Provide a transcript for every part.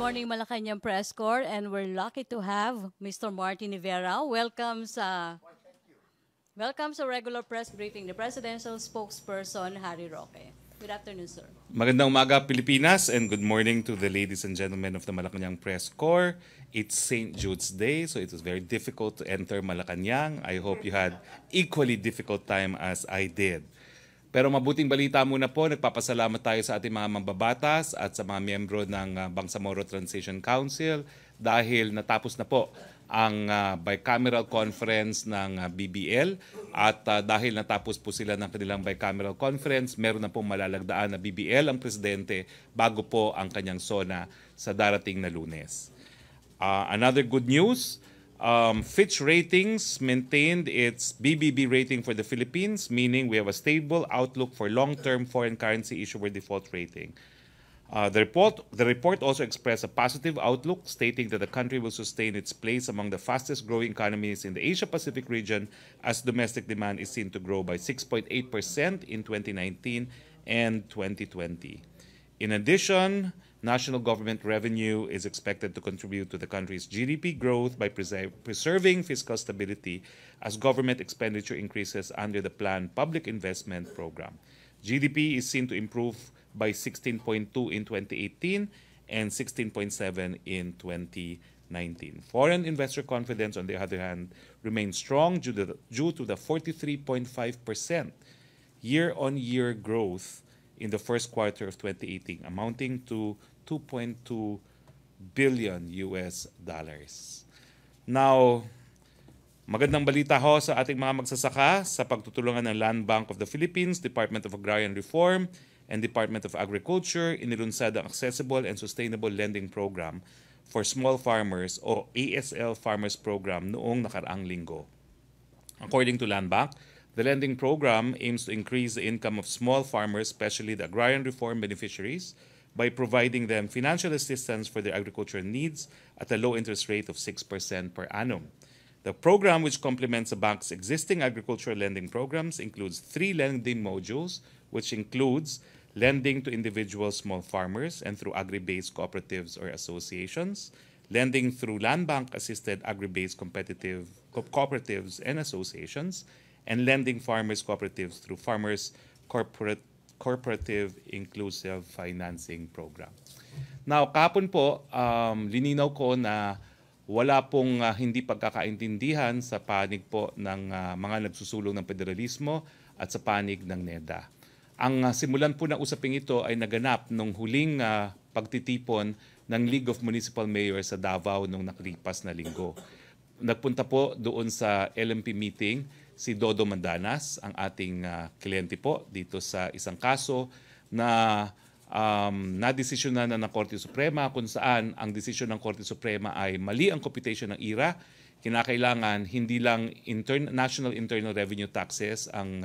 morning, Malacañang Press Corps, and we're lucky to have Mr. Martin Rivera. Welcome sa regular press briefing, the Presidential Spokesperson, Harry Roque. Good afternoon, sir. Magandang umaga, Pilipinas, and good morning to the ladies and gentlemen of the Malacañang Press Corps. It's St. Jude's Day, so it was very difficult to enter Malacañang. I hope you had equally difficult time as I did. Pero mabuting balita muna po, nagpapasalamat tayo sa ating mga mambabatas at sa mga miyembro ng Bangsamoro Transition Council dahil natapos na po ang bicameral conference ng BBL at dahil natapos po sila ng kanilang bicameral conference, meron na pong malalagdaan na BBL ang presidente bago po ang kanyang SONA sa darating na Lunes. Another good news, Fitch Ratings maintained its BBB rating for the Philippines, meaning we have a stable outlook for long-term foreign currency issuer default rating. The report also expressed a positive outlook, stating that the country will sustain its place among the fastest-growing economies in the Asia-Pacific region as domestic demand is seen to grow by 6.8% in 2019 and 2020. In addition, national government revenue is expected to contribute to the country's GDP growth by preserving fiscal stability as government expenditure increases under the planned public investment program. GDP is seen to improve by 16.2 in 2018 and 16.7 in 2019. Foreign investor confidence, on the other hand, remains strong due to the 43.5% year-on-year growth in the first quarter of 2018, amounting to $2.2 billion US. Now, magandang balita ho sa ating mga magsasaka sa pagtutulungan ng Land Bank of the Philippines, Department of Agrarian Reform, and Department of Agriculture, inilunsad ang Accessible and Sustainable Lending Program for Small Farmers o ASL Farmers Program noong nakaraang linggo. According to Land Bank, the lending program aims to increase the income of small farmers, especially the agrarian reform beneficiaries, by providing them financial assistance for their agricultural needs at a low interest rate of 6% per annum. The program, which complements the bank's existing agricultural lending programs, includes 3 lending modules, which includes lending to individual small farmers and through agri-based cooperatives or associations, lending through land bank-assisted agri-based competitive cooperatives and associations, and lending farmers cooperatives through farmers cooperative inclusive financing program. Now, kahapon po, lininaw ko na wala pong hindi pagkakaintindihan sa panig po ng mga nagsusulong ng federalismo at sa panig ng NEDA. Ang simulan po ng usaping ito ay naganap nung huling pagtitipon ng League of Municipal Mayors sa Davao nung nakalipas na linggo. Nagpunta po doon sa LMP meeting si Dodo Mandanas, ang ating kliyente po dito sa isang kaso na nadesisyonan na ng Korte Suprema kung saan ang desisyon ng Korte Suprema ay mali ang computation ng IRA. Kinakailangan hindi lang national internal revenue taxes ang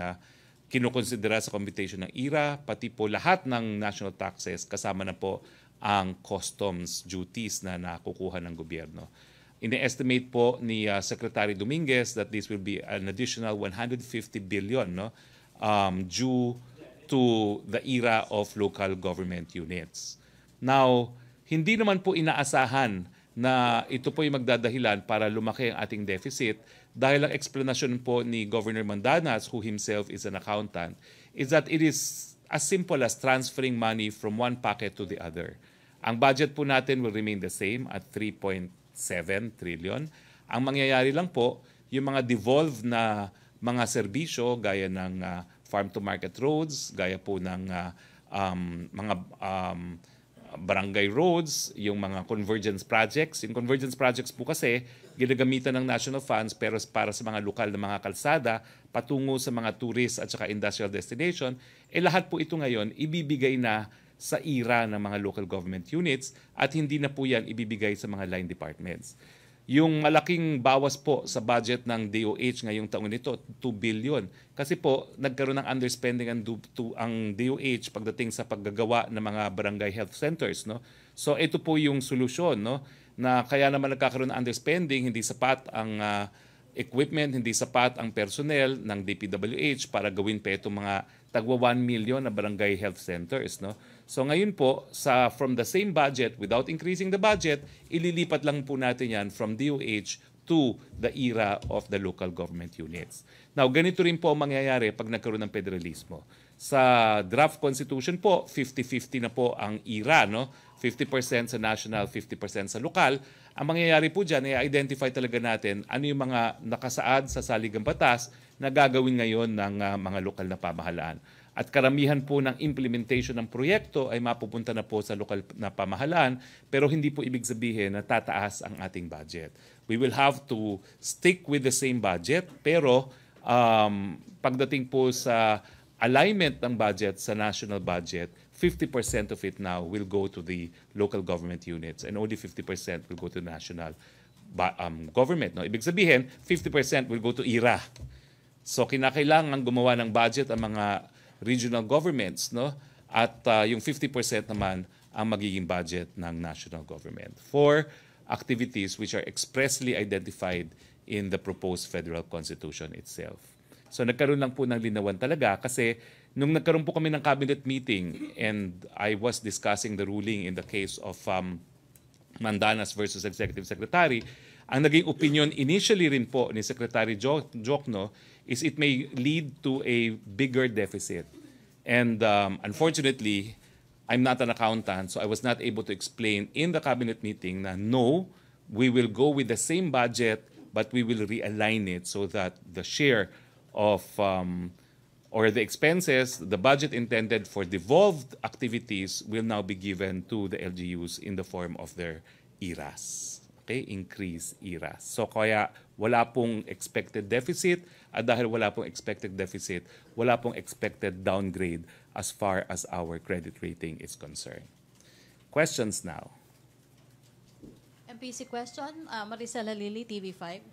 kinukonsidera sa computation ng IRA, pati po lahat ng national taxes kasama na po ang customs duties na nakukuha ng gobyerno. Ine-estimate po ni Secretary Dominguez that this will be an additional 150 billion due to the era of local government units. Now, hindi naman po inaasahan na ito po yung magdadahilan para lumaki ang ating deficit dahil ang explanation po ni Governor Mandanas, who himself is an accountant, is that it is as simple as transferring money from one pocket to the other. Ang budget po natin will remain the same at 3.7 trillion. Ang mangyayari lang po, yung mga devolved na mga serbisyo gaya ng farm-to-market roads, gaya po ng mga barangay roads, yung mga convergence projects. Yung convergence projects po kasi ginagamitan ng national funds pero para sa mga lokal na mga kalsada patungo sa mga tourist at saka industrial destination, lahat po ito ngayon ibibigay na sa IRA ng mga local government units at hindi na po yan ibibigay sa mga line departments. Yung malaking bawas po sa budget ng DOH ngayong taon nito, 2 billion. Kasi po, nagkaroon ng underspending ang DOH pagdating sa paggagawa ng mga barangay health centers. No? So ito po yung solusyon, no? Na kaya naman nagkakaroon ng underspending, hindi sapat ang equipment, hindi sapat ang personnel ng DPWH para gawin pa itong mga tagwa 1 million na barangay health centers. No? So ngayon po, from the same budget, without increasing the budget, ililipat lang po natin yan from DOH to the era of the local government units. Now, ganito rin po ang mangyayari pag nagkaroon ng federalismo. Sa draft constitution po, 50-50 na po ang era, no? 50% sa national, 50% sa lokal. Ang mangyayari po dyan ay identify talaga natin ano yung mga nakasaad sa saligang batas na gagawin ngayon ng mga lokal na pamahalaan. At karamihan po ng implementation ng proyekto ay mapupunta na po sa lokal na pamahalaan, pero hindi po ibig sabihin na tataas ang ating budget. We will have to stick with the same budget, pero pagdating po sa alignment ng budget sa national budget, 50% of it now will go to the local government units and only 50% will go to national government. No? Ibig sabihin, 50% will go to IRA. So kinakailangan gumawa ng budget ang mga regional governments, no? At yung 50% naman ang magiging budget ng national government for activities which are expressly identified in the proposed federal constitution itself. So nagkaroon lang po ng linawan talaga kasi nung nagkaroon po kami ng cabinet meeting and I was discussing the ruling in the case of Mandanas versus Executive Secretary, ang naging opinion initially rin po ni Secretary Jokno is it may lead to a bigger deficit. And unfortunately, I'm not an accountant, so I was not able to explain in the cabinet meeting na no, we will go with the same budget, but we will realign it so that the share of or the expenses, the budget intended for devolved activities will now be given to the LGUs in the form of their IRAs. Okay, increase IRAs. So kaya wala pong expected deficit at dahil wala pong expected deficit, wala pong expected downgrade as far as our credit rating is concerned. Questions now. MPC question, Maricela Lili, TV5.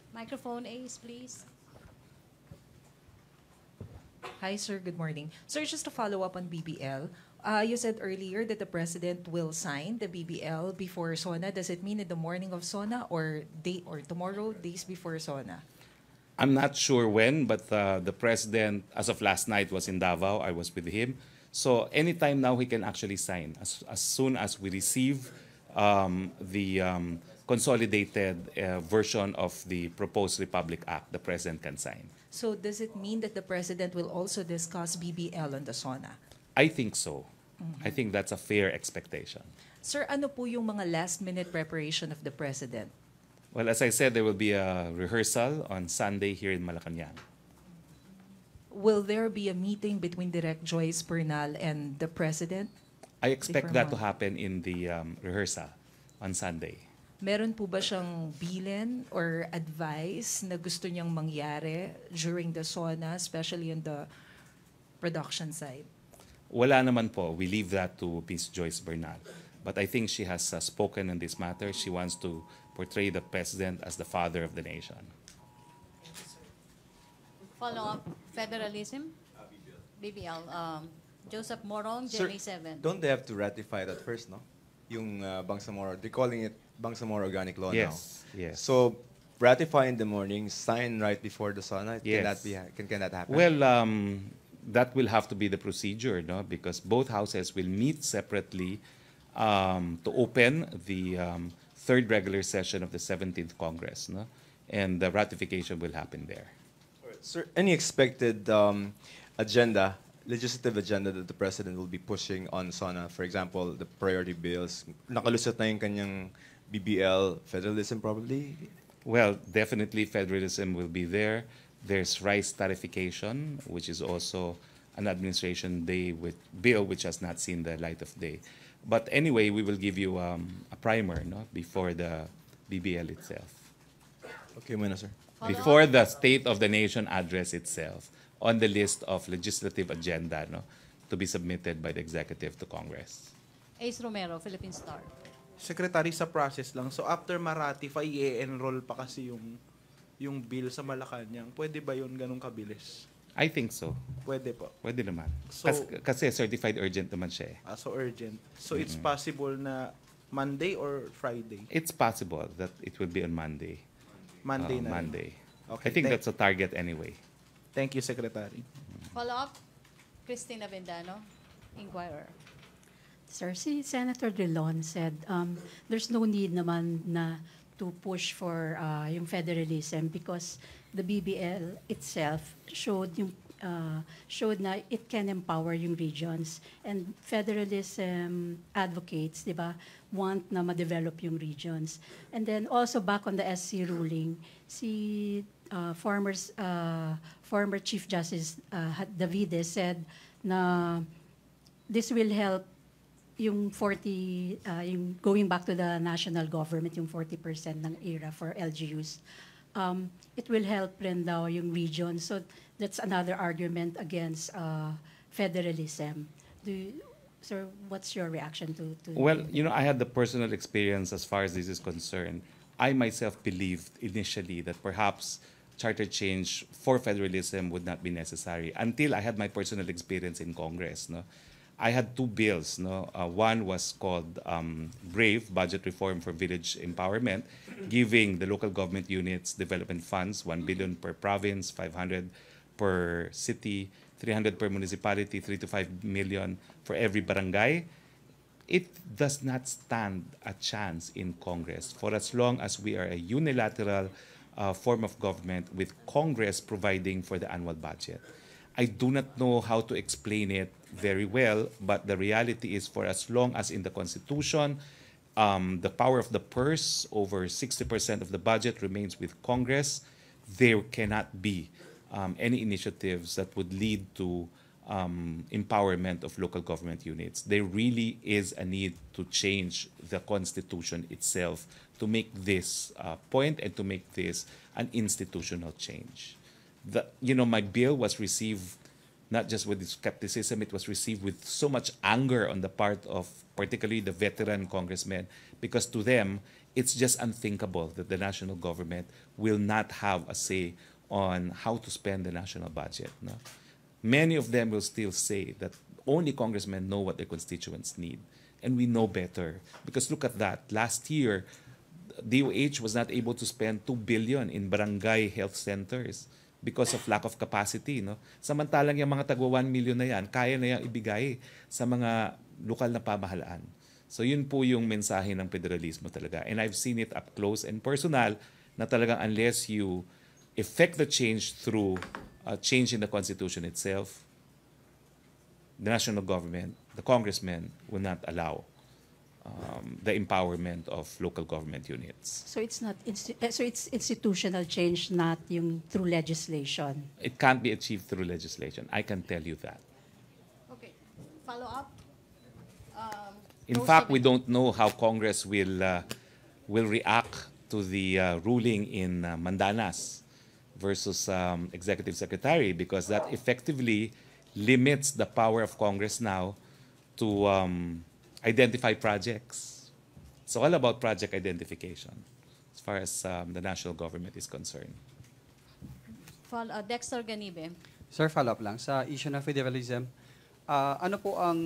Microphone Ace, please. Hi, sir. Good morning. Sir, just to follow up on BBL, you said earlier that the President will sign the BBL before SONA. Does it mean in the morning of SONA or tomorrow, days before SONA? I'm not sure when, but the President, as of last night, was in Davao. I was with him. So anytime now, he can actually sign. As soon as we receive the consolidated version of the proposed Republic Act, the President can sign. So does it mean that the President will also discuss BBL on the SONA? I think so. I think that's a fair expectation. Sir, ano po yung mga last-minute preparation of the President? Well, as I said, there will be a rehearsal on Sunday here in Malacañang. Will there be a meeting between Direct Joyce Bernal and the President? I expect that to happen in the rehearsal on Sunday. Meron po ba siyang bilin or advice na gusto niyang mangyari during the SONA, especially on the production side? Wala naman po. We leave that to Ms. Joyce Bernal. But I think she has spoken on this matter. She wants to portray the President as the father of the nation. Follow-up, federalism? BBL. Joseph Morong, Sir, GMA 7. don't they have to ratify that first, no? Yung Bangsamoro, they're calling it Bangsamoro Organic Law Yes, now. yes. So, ratify in the morning, sign right before the SONA. Yes. Can that happen? Well, that will have to be the procedure, no? Because both houses will meet separately to open the third regular session of the 17th Congress, no? And the ratification will happen there. Sir, any expected legislative agenda that the President will be pushing on SONA? For example, the priority bills. Nakalusot na yung kanyang BBL, federalism probably? Well, definitely federalism will be there. There's rice tariffication, which is also an administration bill which has not seen the light of day. But anyway, we will give you a primer, no, before the BBL itself. Okay, muna, sir. Before the State of the Nation address itself on the list of legislative agenda, no, to be submitted by the executive to Congress. Ace Romero, Philippine Star. Secretary, sa process lang. So after ma-ratify, i-enroll pa kasi yung bill sa Malacañang. Pwede ba yun ganun kabilis? I think so. Pwede po. Pwede naman. So- Kasi certified urgent naman siya eh. So urgent. So it's possible na Monday or Friday? It's possible that it will be on Monday. Monday na. rin. Monday. Okay, I think that's a target anyway. Thank you, Secretary. Follow-up, Christina Vendano. Inquirer. Sir, si Senator Drilon said there's no need naman na to push for yung federalism because the BBL itself showed na it can empower yung regions, and federalism advocates, di ba, want na ma-develop yung regions. And then also back on the SC ruling, si former Chief Justice Davide said na this will help yung 40, yung going back to the national government, yung 40% ng era for LGUs. It will help rin daw yung region. So that's another argument against federalism. Sir, what's your reaction to Well, you know, I had the personal experience as far as this is concerned. I myself believed initially that perhaps charter change for federalism would not be necessary until I had my personal experience in Congress. No? I had two bills. No? One was called BRAVE, Budget Reform for Village Empowerment, giving the local government units development funds, 1 billion per province, 500 per city, 300 per municipality, 3 to 5 million for every barangay. It does not stand a chance in Congress for as long as we are a unilateral form of government with Congress providing for the annual budget. I do not know how to explain it very well, but the reality is for as long as in the Constitution, the power of the purse, over 60% of the budget remains with Congress, there cannot be any initiatives that would lead to empowerment of local government units. There really is a need to change the Constitution itself to make this point and to make this an institutional change. My bill was received not just with skepticism, it was received with so much anger on the part of particularly the veteran congressmen, because to them, it's just unthinkable that the national government will not have a say on how to spend the national budget. No? Many of them will still say that only congressmen know what their constituents need, and we know better. Because look at that. Last year, DOH was not able to spend 2 billion in barangay health centers because of lack of capacity. No? Samantalang yung mga tagwa 1 million na yan, kaya na yung ibigay sa mga lokal na pamahalaan. So yun po yung mensahe ng federalismo talaga. And I've seen it up close and personal na talagang unless you effect the change through change in the Constitution itself, the national government, the congressmen will not allow the empowerment of local government units. So it's not so it's institutional change, not yung through legislation. It can't be achieved through legislation. I can tell you that. Okay. Follow up. In fact, we don't know how Congress will react to the ruling in Mandanas versus Executive Secretary, because that effectively limits the power of Congress now to identify projects. It's all about project identification as far as the national government is concerned. Dexter Ganibe. Sir, follow-up lang. Sa issue ng federalism, ano po ang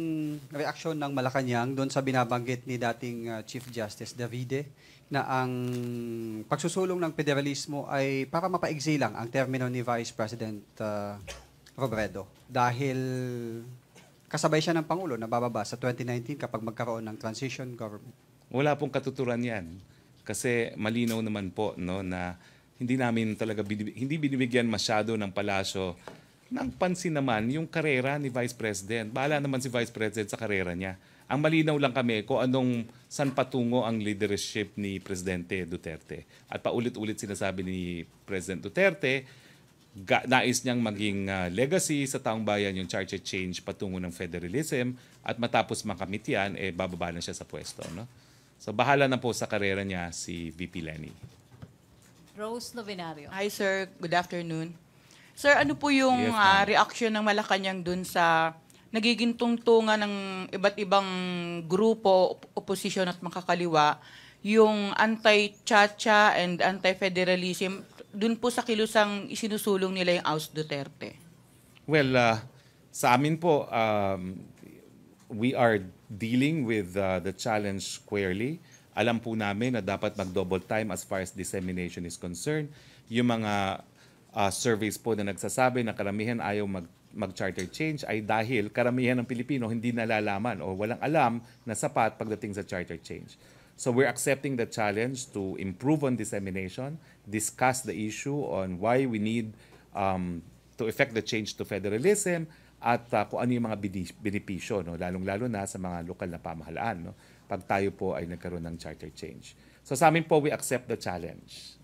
reaksyon ng Malacañang doon sa binabanggit ni dating Chief Justice Davide na ang pagsusulong ng federalismo ay para mapaigsi lang ang termino ni Vice President Robredo dahil kasabay siya ng Pangulo na bababa sa 2019 kapag magkaroon ng transition government? Wala pong katuturan yan. Kasi malinaw naman po no, na hindi namin talaga hindi binibigyan masyado ng palasyo ng pansin naman yung karera ni Vice President. Bahala naman si Vice President sa karera niya. Ang malinaw lang kami kung anong saan patungo ang leadership ni Presidente Duterte. At paulit-ulit sinasabi ni President Duterte, nais niyang maging legacy sa taong bayan yung charter change patungo ng federalism, at matapos makamit yan, bababa na siya sa pwesto. No? So bahala na po sa karera niya si VP Lenny. Rose Novenario. Hi sir, good afternoon. Sir, ano po yung Yes, ma'am. reaction ng Malacañang dun sa nagiging tungtungan ng iba't ibang grupo, oposisyon at makakaliwa, yung anti-chacha and anti-federalism, dun po sa kilusang isinusulong nila yung House Duterte? Well, sa amin po, we are dealing with the challenge squarely. Alam po namin na dapat mag-double time as far as dissemination is concerned. Yung mga surveys po na nagsasabi na karamihan ayaw mag-charter change ay dahil karamihan ng Pilipino hindi nalalaman o walang alam na sapat pagdating sa charter change. So we're accepting the challenge to improve on dissemination, discuss the issue on why we need to effect the change to federalism at kung ano yung mga benepisyo, no? Lalong-lalo na sa mga lokal na pamahalaan, no? Pag tayo po ay nagkaroon ng charter change. So sa amin po, we accept the challenge.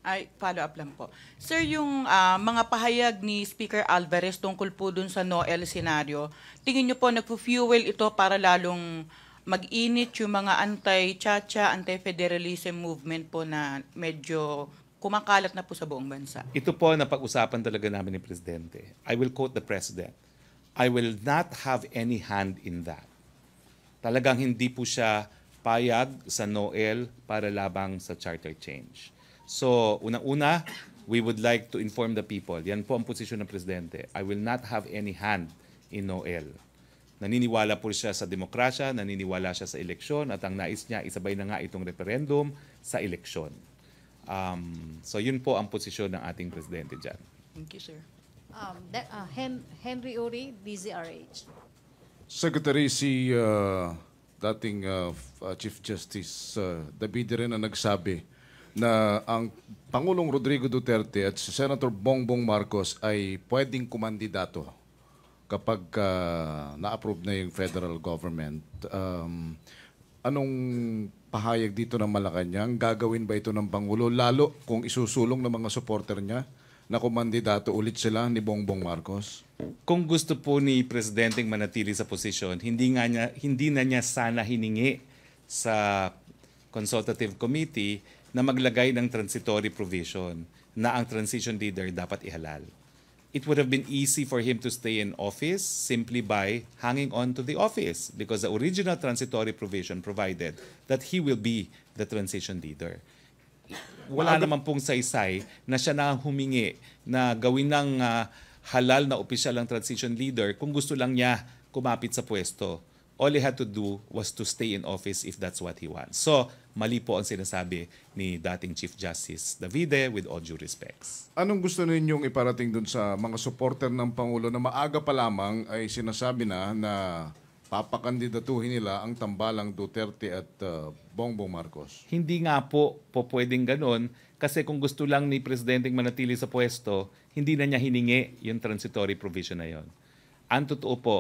Ay, follow-up lang po. Sir, yung mga pahayag ni Speaker Alvarez tungkol po dun sa Noel scenario, tingin nyo po nagpo-fuel ito para lalong mag-init yung mga anti-chacha, anti-federalism movement po na medyo kumakalat na po sa buong bansa? Ito po na pag-usapan talaga namin ni Presidente. I will quote the President. I will not have any hand in that. Talagang hindi po siya payag sa Noel para labang sa charter change. So, unang-una, we would like to inform the people. Yan po ang posisyon ng Presidente. I will not have any hand in Noel. Naniniwala po siya sa demokrasya, naniniwala siya sa eleksyon, at ang nais niya, isabay na nga itong referendum sa eleksyon. So, yun po ang posisyon ng ating Presidente dyan. Thank you, sir. Henry Uri, DZRH. Secretary, si dating Chief Justice David rin ang nagsabi na ang Pangulong Rodrigo Duterte at si Senator Bongbong Marcos ay pwedeng kumandidato kapag na-approve na yung federal government. Anong pahayag dito ng Malacañang? Gagawin ba ito ng Pangulo? Lalo kung isusulong ng mga supporter niya na kumandidato ulit sila ni Bongbong Marcos? Kung gusto po ni Presidenteng manatili sa posisyon, hindi na niya sana hiningi sa Consultative Committee na maglagay ng transitory provision na ang transition leader dapat ihalal. It would have been easy for him to stay in office simply by hanging on to the office because the original transitory provision provided that he will be the transition leader. Wala naman pong saysay na siya na humingi na gawin ng halal na opisyal ang transition leader kung gusto lang niya kumapit sa pwesto. All he had to do was to stay in office if that's what he wants. So, mali po ang sinasabi ni dating Chief Justice Davide with all due respects. Anong gusto ninyong iparating dun sa mga supporter ng Pangulo na maaga pa lamang ay sinasabi na papakandidatuhin nila ang tambalang Duterte at Bongbong Marcos? Hindi nga po pwedeng ganun kasi kung gusto lang ni Presidenteng manatili sa pwesto, hindi na niya hiningi yung transitory provision na yon. Ang totoo po,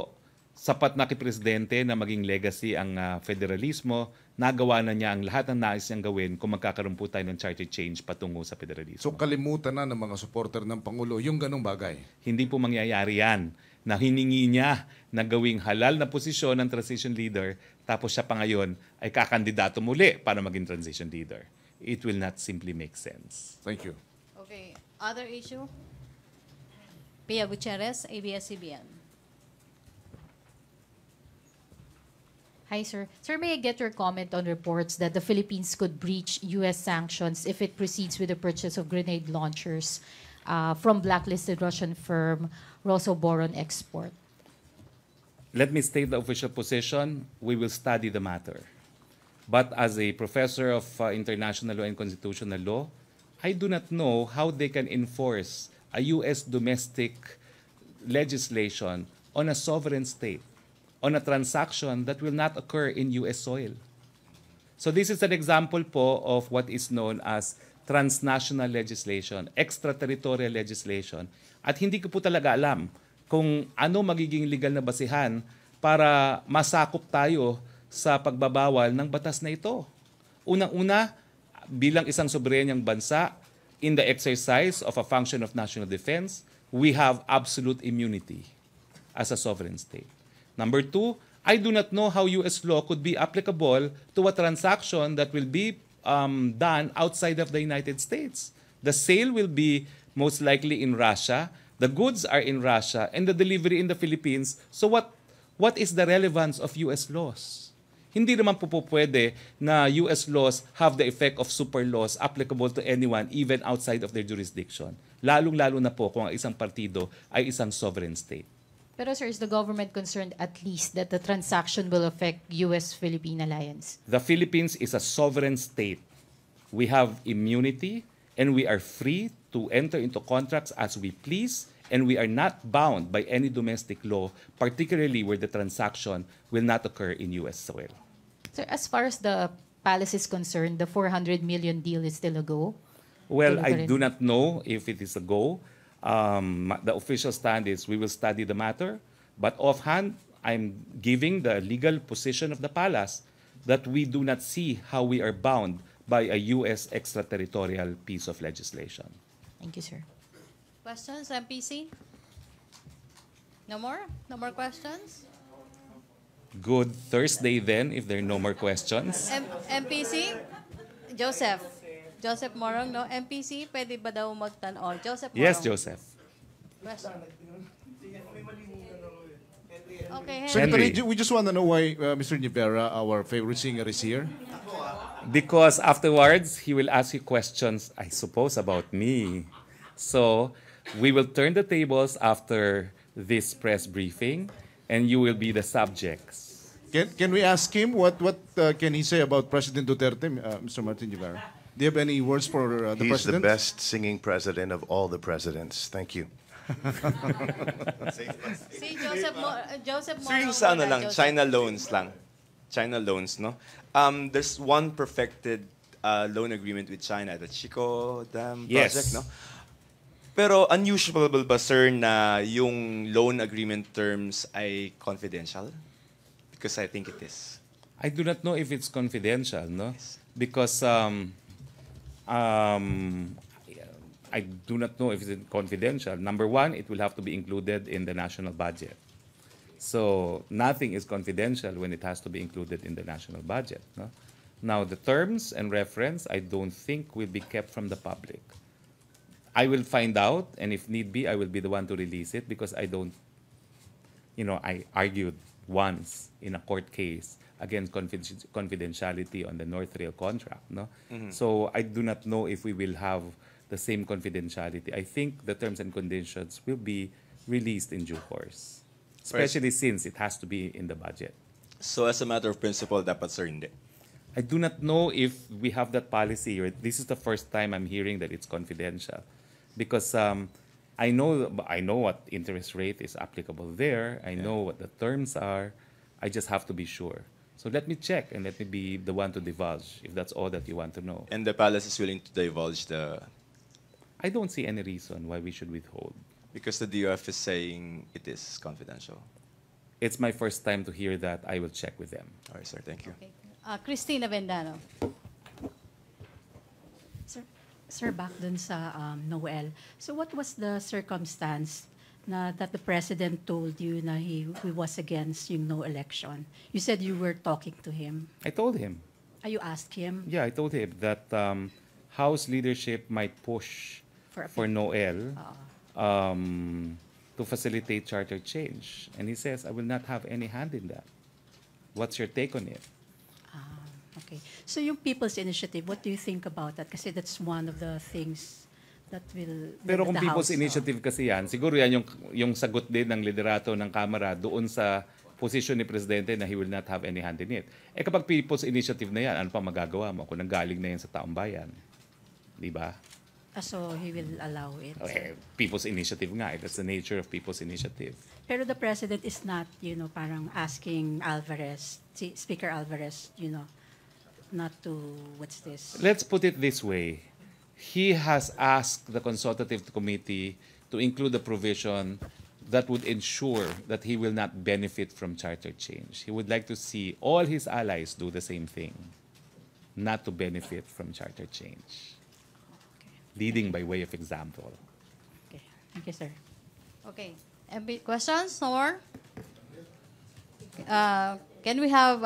sapat na kay Presidente na maging legacy ang federalismo, nagawa na niya ang lahat ng nais niyang gawin kung magkakaroon po tayo ng charter change patungo sa federalismo. So kalimutan na ng mga supporter ng Pangulo yung ganong bagay? Hindi po mangyayari yan na hiningi niya na gawing halal na posisyon ng transition leader tapos siya pa ngayon ay kakandidato muli para maging transition leader. It will not simply make sense. Thank you. Okay, other issue? Pia Gutierrez, ABS-CBN. Hi, sir. Sir, may I get your comment on reports that the Philippines could breach U.S. sanctions if it proceeds with the purchase of grenade launchers from blacklisted Russian firm Rosoboron Export? Let me state the official position. We will study the matter. But as a professor of international law and constitutional law, I do not know how they can enforce a U.S. domestic legislation on a sovereign state, on a transaction that will not occur in U.S. soil. So this is an example po of what is known as transnational legislation, extraterritorial legislation. At hindi ko po talaga alam kung ano magiging legal na basihan para masakop tayo sa pagbabawal ng batas na ito. Unang-una, bilang isang soberenyang bansa, in the exercise of a function of national defense, we have absolute immunity as a sovereign state. Number two, I do not know how U.S. law could be applicable to a transaction that will be done outside of the United States. The sale will be most likely in Russia, the goods are in Russia, and the delivery in the Philippines. So what is the relevance of U.S. laws? Hindi naman po pwede na U.S. laws have the effect of super laws applicable to anyone even outside of their jurisdiction. Lalong-lalo na po kung ang isang partido ay isang sovereign state. Pero sir, is the government concerned at least that the transaction will affect U.S.-Philippine alliance? The Philippines is a sovereign state. We have immunity and we are free to enter into contracts as we please and we are not bound by any domestic law, particularly where the transaction will not occur in U.S. soil. Sir, as far as the palace is concerned, the 400 million deal is still a go? Well, Tuloy pa I rin. do not know if it is a go. The official stand is we will study the matter, but offhand, I'm giving the legal position of the palace that we do not see how we are bound by a U.S. extraterritorial piece of legislation. Thank you, sir. Questions, MPC? No more? No more questions? Good Thursday then, if there are no more questions. MPC? Joseph. Joseph Morong, no? MPC, pwede ba daw magtanong? Joseph Morong. Yes, Joseph. Question. Okay, Henry. Secretary, Henry. we just want to know why Mr. Rivera, our favorite singer, is here. Because afterwards, he will ask you questions, I suppose, about me. So we will turn the tables after this press briefing, and you will be the subjects. Can we ask him what can he say about President Duterte, Mr. Martin Rivera? Do you have any words for the He's president? the best singing president of all the presidents. Thank you. Si Joseph Morong. Sir, yung sa ano muna, lang, Joseph. China loans lang. China loans, no? There's one perfected loan agreement with China, the Chico Dam Yes. project, no? Pero unusual ba, sir, na yung loan agreement terms ay confidential? Because I think it is. I do not know if it's confidential, no? Because I do not know if it's confidential. Number one, it will have to be included in the national budget. So nothing is confidential when it has to be included in the national budget. No? Now, the terms and reference, I don't think will be kept from the public. I will find out, and if need be, I will be the one to release it because I don't, I argued once in a court case against confidentiality on the North Rail contract. No? So I do not know if we will have the same confidentiality. I think the terms and conditions will be released in due course, especially since it has to be in the budget. So as a matter of principle, dapat, sir, hindi. I do not know if we have that policy, or this is the first time I'm hearing that it's confidential, because I know what interest rate is applicable there. I know what the terms are. I just have to be sure. So let me check and let me be the one to divulge if that's all that you want to know. And the palace is willing to divulge I don't see any reason why we should withhold. because the DOF is saying it is confidential. It's my first time to hear that. I will check with them. All right, sir. Thank you. Okay. Christina Vendano. Sir, back dun sa Noel. So what was the circumstance that the president told you na he was against yung no election? You said you were talking to him. I told him. You asked him? Yeah, I told him that House leadership might push for Noel to facilitate charter change. And he says, I will not have any hand in that. What's your take on it? Okay. So yung People's Initiative, what do you think about that? Kasi that's one of the things that will... Pero kung the People's House, Initiative kasi yan, siguro yan yung sagot din ng liderato ng Kamara doon sa posisyon ni Presidente na he will not have any hand in it. Eh kapag People's Initiative na yan, ano pa magagawa mo kung nanggaling na yan sa taong bayan? Di ba? So he will allow it. Eh, People's Initiative nga. That's the nature of People's Initiative. Pero the president is not, parang asking Alvarez, Speaker Alvarez, not to, what's this? Let's put it this way. He has asked the consultative committee to include a provision that would ensure that he will not benefit from charter change. He would like to see all his allies do the same thing, not to benefit from charter change. Leading by way of example. Okay. Thank you, sir. Okay. Questions? No more? Can we have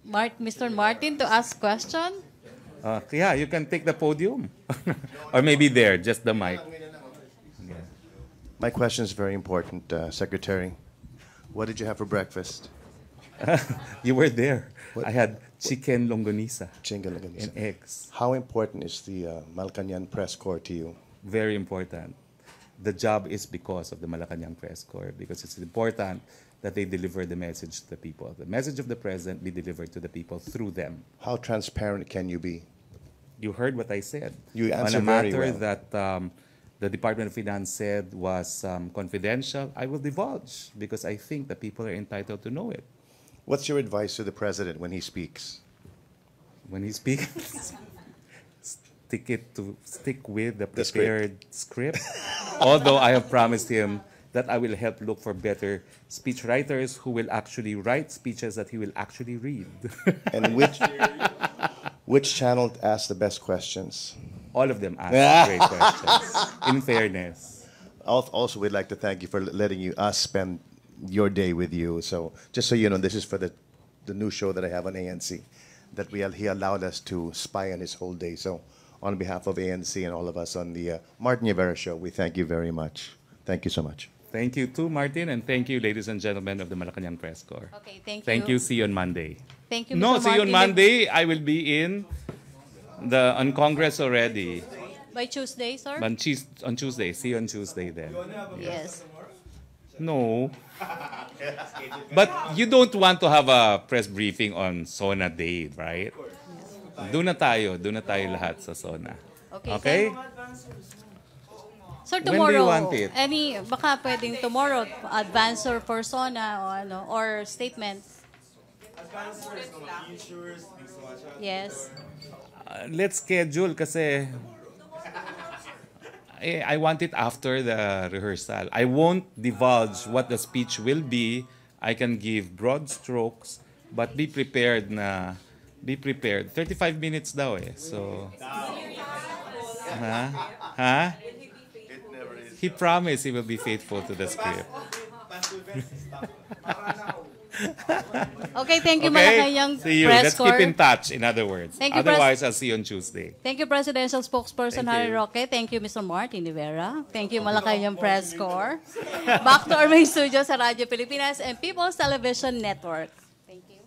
Mr. Martin to ask question? Yeah, you can take the podium. Or maybe there, just the mic. My question is very important, Secretary. What did you have for breakfast? You were there. What? I had chicken longanisa Chingalanganisa. and eggs. How important is the Malacañang press corps to you? Very important. The job is because of the Malacañang Press Corps, because it's important that they deliver the message to the people. The message of the president be delivered to the people through them. How transparent can you be? You heard what I said. You On answered a very matter well. that the Department of Finance said was confidential, I will divulge because I think the people are entitled to know it. What's your advice to the president when he speaks? When he speaks, stick with the The script. prepared script. Although I have promised him that I will help look for better speech writers who will actually write speeches that he will actually read. And which channel asked the best questions? All of them ask great questions, in fairness. Also, we'd like to thank you for letting us spend your day with you. So, just so you know, this is for the new show that I have on ANC, that he allowed us to spy on his whole day. So, on behalf of ANC and all of us on the Martin Rivera Show, we thank you very much. Thank you so much. Thank you too, Martin, and thank you, ladies and gentlemen of the Malacañang Press Corps. Okay, thank you. Thank you. See you on Monday. Thank you, No, Mr. see you on Martin. Monday. I will be on Congress already. By Tuesday, sir? On Tuesday. See you on Tuesday then. Yes. No. But you don't want to have a press briefing on SONA Day, right? Doon na tayo lahat sa SONA. Okay? Sir, When do you tomorrow, want it? baka pwedeng tomorrow, advance or persona or statement. Yes. Let's schedule kasi I want it after the rehearsal. I won't divulge what the speech will be. I can give broad strokes, but be prepared. 35 minutes daw eh. So, He promised he will be faithful to the script. Okay, thank you, Malacañang See you. Press Let's keep Corps. in touch, in other words. Thank you, Otherwise, I'll see you on Tuesday. Thank you, Presidential Spokesperson Thank Harry you. Roque. Thank you, Mr. Martin Rivera. Thank you, Malacañang Press Corps. Back to our main studio sa Radyo Pilipinas and People's Television Network. Thank you.